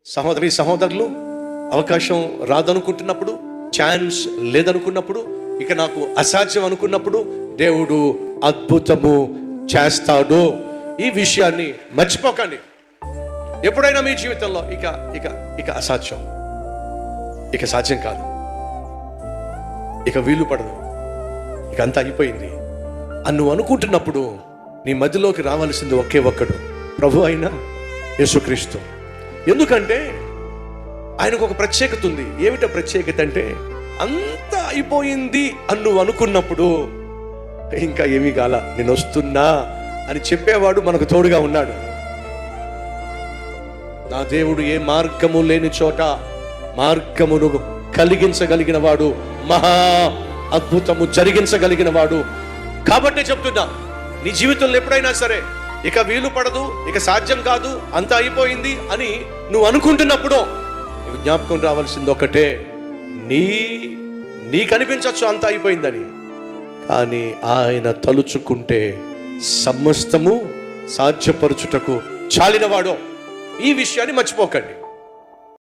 సహోదరి సహోదరులు, అవకాశం రాదనుకుంటున్నప్పుడు, ఛాన్స్ లేదనుకున్నప్పుడు, ఇక నాకు అసాధ్యం అనుకున్నప్పుడు దేవుడు అద్భుతము చేస్తాడు. ఈ విషయాన్ని మర్చిపోకండి. ఎప్పుడైనా మీ జీవితంలో ఇక ఇక ఇక అసాధ్యం, ఇక సాధ్యం కాదు, ఇక వీలు పడదు, ఇక అంతా అయిపోయింది అని నువ్వు అనుకుంటున్నప్పుడు నీ మధ్యలోకి రావాల్సింది ఒకే ఒక్కడు, ప్రభు అయిన యేసుక్రీస్తు. ఎందుకంటే ఆయనకు ఒక ప్రత్యేకత ఉంది. ఏమిటో ప్రత్యేకత అంటే, అంతా అయిపోయింది అని నువ్వు అనుకున్నప్పుడు ఇంకా ఏమీ కాల, నేను వస్తున్నా అని చెప్పేవాడు మనకు తోడుగా ఉన్నాడు. నా దేవుడు ఏ మార్గము లేని చోట మార్గమును కలిగించగలిగిన వాడు, మహా అద్భుతము జరిగించగలిగిన వాడు. కాబట్టి చెప్తున్నా, నీ జీవితంలో ఎప్పుడైనా సరే ఇక వీలు పడదు, ఇక సాధ్యం కాదు, అంతా అయిపోయింది అని నువ్వు అనుకుంటున్నప్పుడు నీకు జ్ఞాపకం రావాల్సింది ఒకటే, నీకు అనిపించచ్చు అంతా అయిపోయిందని, కానీ ఆయన తలుచుకుంటే సమస్తము సాధ్యపరచుటకు చాలినవాడు. ఈ విషయాన్ని మర్చిపోకండి.